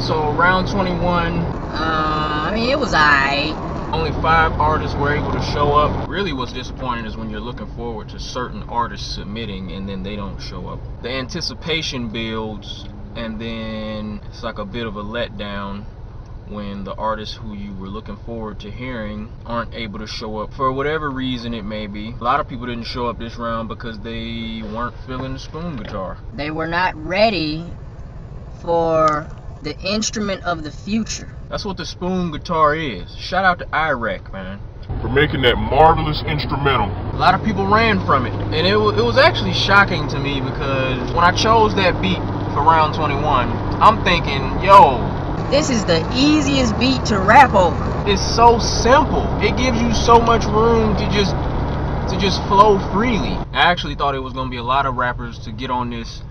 So round 21, I mean, it was alright. only 5 artists were able to show up. Really what's disappointing is when you're looking forward to certain artists submitting and then they don't show up. The anticipation builds, and then it's like a bit of a letdown when the artists who you were looking forward to hearing aren't able to show up for whatever reason it may be. A lot of people didn't show up this round because they weren't feeling the spoon guitar. They were not ready for the instrument of the future. That's what the spoon guitar is. Shout out to IREC, man, for making that marvelous instrumental. A lot of people ran from it, and it was actually shocking to me because when I chose that beat for round 21, I'm thinking, yo, this is the easiest beat to rap over. it's so simple. It gives you so much room to just flow freely. I actually thought it was gonna be a lot of rappers to get on this,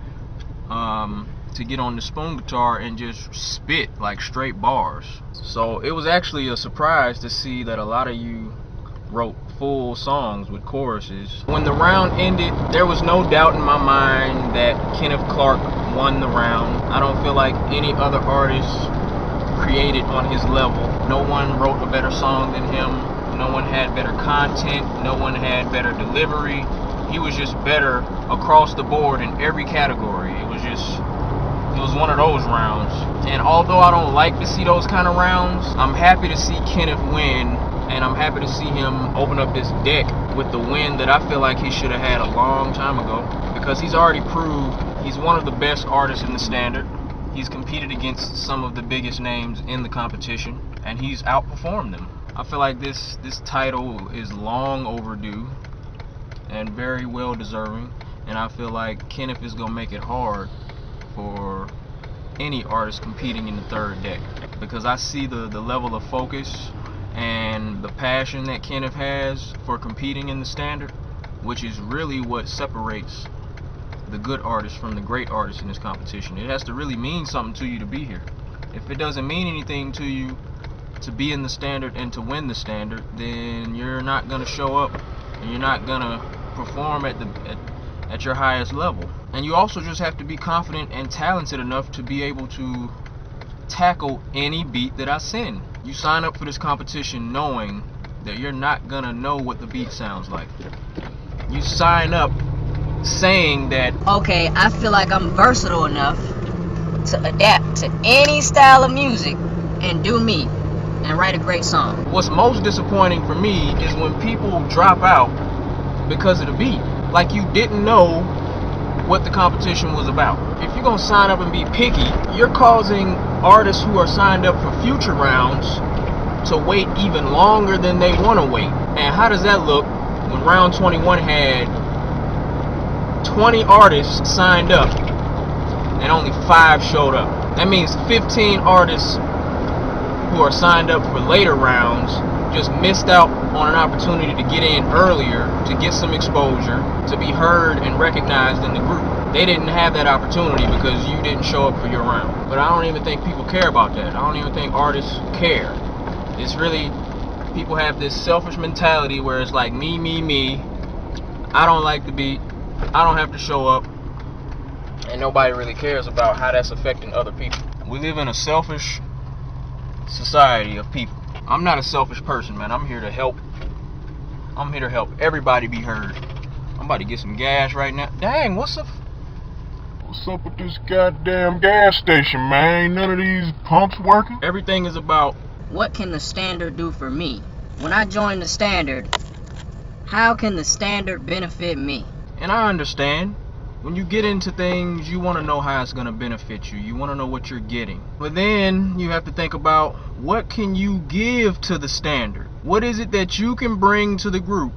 to get on the spoon guitar and just spit like straight bars. So it was actually a surprise to see that a lot of you wrote full songs with choruses. When the round ended, there was no doubt in my mind that Kenneth Clark won the round. I don't feel like any other artist created on his level. No one wrote a better song than him. No one had better content. No one had better delivery. He was just better across the board in every category. It was one of those rounds. And although I don't like to see those kind of rounds, I'm happy to see Kenneth win, and I'm happy to see him open up this deck with the win that I feel like he should have had a long time ago, because he's already proved he's one of the best artists in the standard. He's competed against some of the biggest names in the competition, and he's outperformed them. I feel like this title is long overdue and very well deserving, and I feel like Kenneth is gonna make it hard for any artist competing in the third deck, because I see the level of focus and the passion that Kenneth has for competing in the standard, which is really what separates the good artists from the great artists in this competition. It has to really mean something to you to be here. If it doesn't mean anything to you to be in the standard and to win the standard, then you're not gonna show up and you're not gonna perform at your highest level. And you also just have to be confident and talented enough to be able to tackle any beat that I send. You sign up for this competition knowing that you're not gonna know what the beat sounds like. You sign up saying that, Okay, I feel like I'm versatile enough to adapt to any style of music and do me and write a great song. what's most disappointing for me is when people drop out because of the beat. Like you didn't know what the competition was about. If you're gonna sign up and be picky, you're causing artists who are signed up for future rounds to wait even longer than they want to wait. And how does that look when round 21 had 20 artists signed up and only 5 showed up? That means 15 artists who are signed up for later rounds just missed out on an opportunity to get in earlier, to get some exposure, to be heard and recognized in the group. They didn't have that opportunity because you didn't show up for your round. But I don't even think people care about that. I don't even think artists care. It's really, people have this selfish mentality where it's like me, me, me. I don't like the beat. I don't have to show up. And nobody really cares about how that's affecting other people. We live in a selfish society of people. I'm not a selfish person, man. I'm here to help. I'm here to help everybody be heard. I'm about to get some gas right now. Dang, what's up with this goddamn gas station, man? Ain't none of these pumps working? Everything is about, What can the standard do for me? When I join the standard, how can the standard benefit me? and I understand, when you get into things, you want to know how it's going to benefit you. You want to know what you're getting. But then you have to think about, what can you give to the standard? What is it that you can bring to the group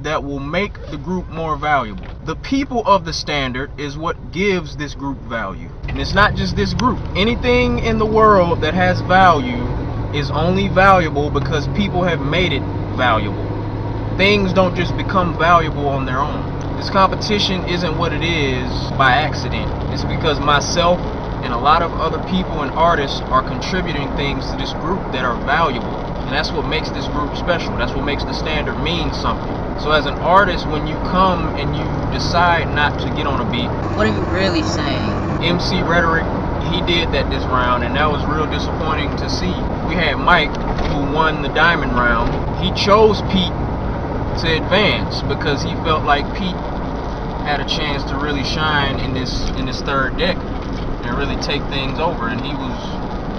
that will make the group more valuable? The people of the standard is what gives this group value. And it's not just this group. Anything in the world that has value is only valuable because people have made it valuable. Things don't just become valuable on their own. This competition isn't what it is by accident. It's because myself and a lot of other people and artists are contributing things to this group that are valuable. And that's what makes this group special. That's what makes the standard mean something. So as an artist, when you come and you decide not to get on a beat, What are you really saying? MC Rhetoric, he did that this round, and that was real disappointing to see. We had Mike, who won the diamond round. He chose Pete to advance because he felt like Pete had a chance to really shine in this third deck and really take things over, and he was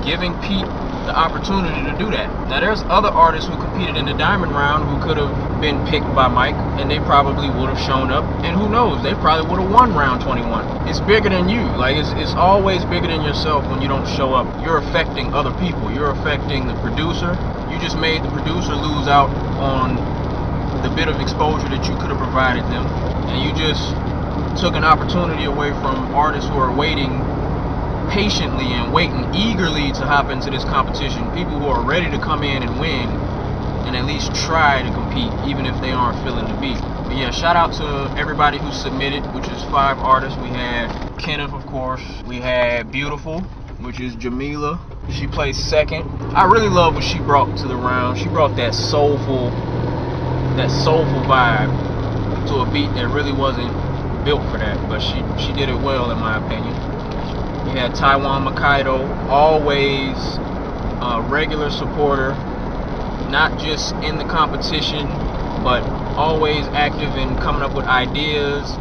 giving Pete the opportunity to do that. Now there's other artists who competed in the diamond round who could have been picked by Mike, and they probably would have shown up, and who knows, they probably would have won round 21. It's bigger than you. Like, it's always bigger than yourself when you don't show up. You're affecting other people. You're affecting the producer. You just made the producer lose out on the bit of exposure that you could have provided them, and you just took an opportunity away from artists who are waiting patiently and waiting eagerly to hop into this competition. People who are ready to come in and win and at least try to compete, even if they aren't feeling the beat. But yeah, shout out to everybody who submitted, which is 5 artists. We had Kenneth, of course. We had Beautiful, which is Jamila. She placed second. I really love what she brought to the round. She brought that soulful vibe to a beat that really wasn't built for that, but she did it well, in my opinion. We had Taiwan Makaido, always a regular supporter, not just in the competition, but always active in coming up with ideas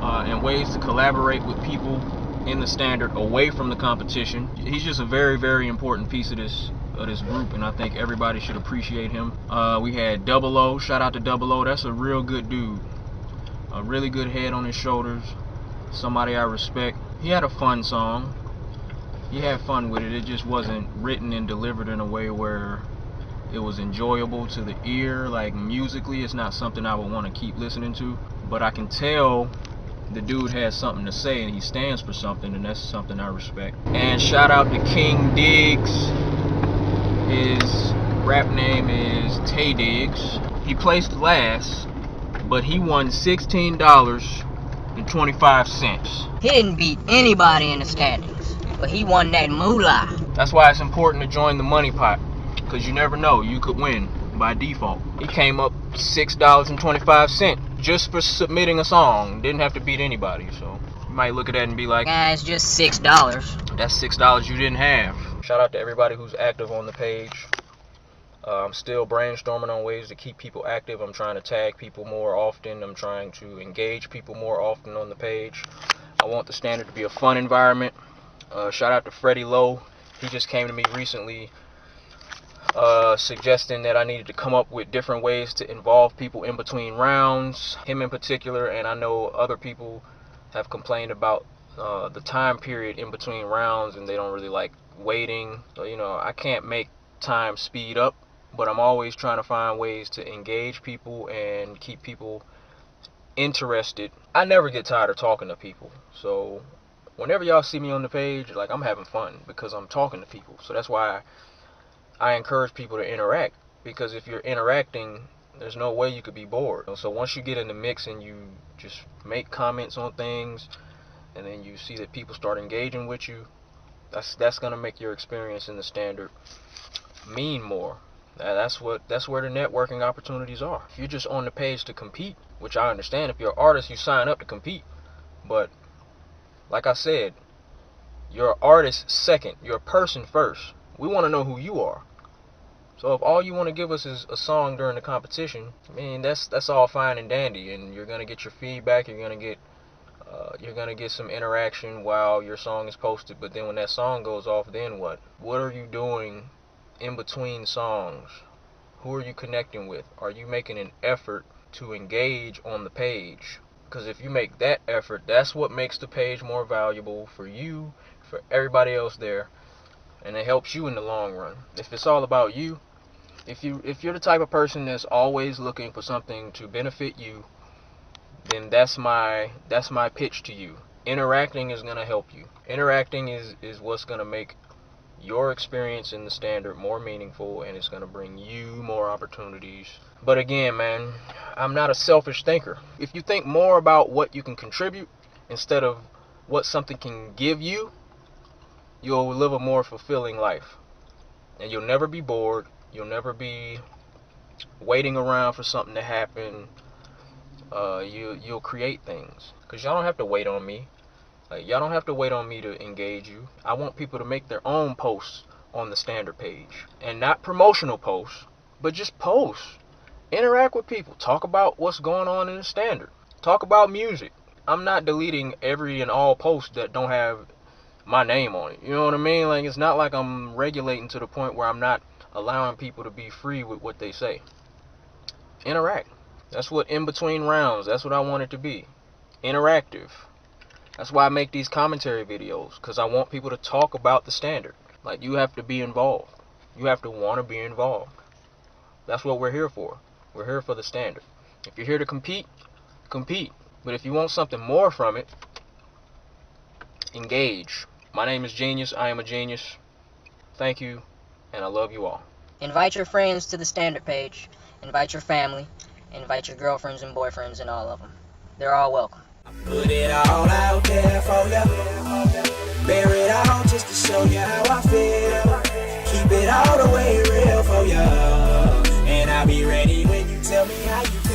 and ways to collaborate with people in the standard away from the competition. He's just a very, very important piece of this group, and I think everybody should appreciate him. We had Double O. Shout out to Double O. That's a real good dude. A really good head on his shoulders. Somebody I respect. He had a fun song. He had fun with it. It just wasn't written and delivered in a way where it was enjoyable to the ear. Like, musically, it's not something I would want to keep listening to. But I can tell the dude has something to say, and he stands for something, and that's something I respect. And shout out to King Diggs. His rap name is Tay Diggs. He placed last, but he won $16.25. He didn't beat anybody in the standings, but he won that moolah. That's why it's important to join the money pot, because you never know, you could win by default. He came up $6.25 just for submitting a song. Didn't have to beat anybody, so you might look at that and be like, It's just $6. that's $6 you didn't have. Shout out to everybody who's active on the page. I'm still brainstorming on ways to keep people active. I'm trying to tag people more often. I'm trying to engage people more often on the page. I want the standard to be a fun environment. Shout out to Freddie Lowe. He just came to me recently suggesting that I needed to come up with different ways to involve people in between rounds. Him in particular, and I know other people have complained about the time period in between rounds, and they don't really like waiting. So, you know, I can't make time speed up, but I'm always trying to find ways to engage people and keep people interested. I never get tired of talking to people, so whenever y'all see me on the page, like, I'm having fun because I'm talking to people. So that's why I encourage people to interact, because if you're interacting, there's no way you could be bored. So once you get in the mix and you just make comments on things, and then you see that people start engaging with you, that's gonna make your experience in the standard mean more. That's where the networking opportunities are. If you're just on the page to compete, which I understand, if you're an artist, you sign up to compete, but like I said, you're an artist second, you're a person first. We want to know who you are. So if all you want to give us is a song during the competition, I mean, that's all fine and dandy, and you're gonna get your feedback, you're gonna get some interaction while your song is posted. But then when that song goes off, then what? What are you doing in between songs? Who are you connecting with? Are you making an effort to engage on the page? Because if you make that effort, that's what makes the page more valuable for you, for everybody else there, and it helps you in the long run. If it's all about you, if you're the type of person that's always looking for something to benefit you, then that's my pitch to you. Interacting is going to help you. Interacting is what's going to make your experience in the standard more meaningful, and it's going to bring you more opportunities. But again, man, I'm not a selfish thinker. If you think more about what you can contribute instead of what something can give you, you'll live a more fulfilling life. And you'll never be bored. You'll never be waiting around for something to happen. You'll create things, because y'all don't have to wait on me. Like, y'all don't have to wait on me to engage you. I want people to make their own posts on the standard page. And not promotional posts, but just posts. Interact with people. Talk about what's going on in the standard. Talk about music. I'm not deleting every and all posts that don't have my name on it. You know what I mean? Like, it's not like I'm regulating to the point where I'm not allowing people to be free with what they say. Interact. That's what in between rounds, that's what I want it to be. Interactive. That's why I make these commentary videos, because I want people to talk about the standard. Like, you have to be involved. You have to want to be involved. That's what we're here for. We're here for the standard. If you're here to compete, compete. But if you want something more from it, engage. My name is Genius. I am a genius. Thank you, and I love you all. Invite your friends to the standard page. Invite your family. Invite your girlfriends and boyfriends and all of them. They're all welcome. Put it all out there for ya. Bear it out just to show you how I feel. Keep it all the way real for ya. And I'll be ready when you tell me how you feel.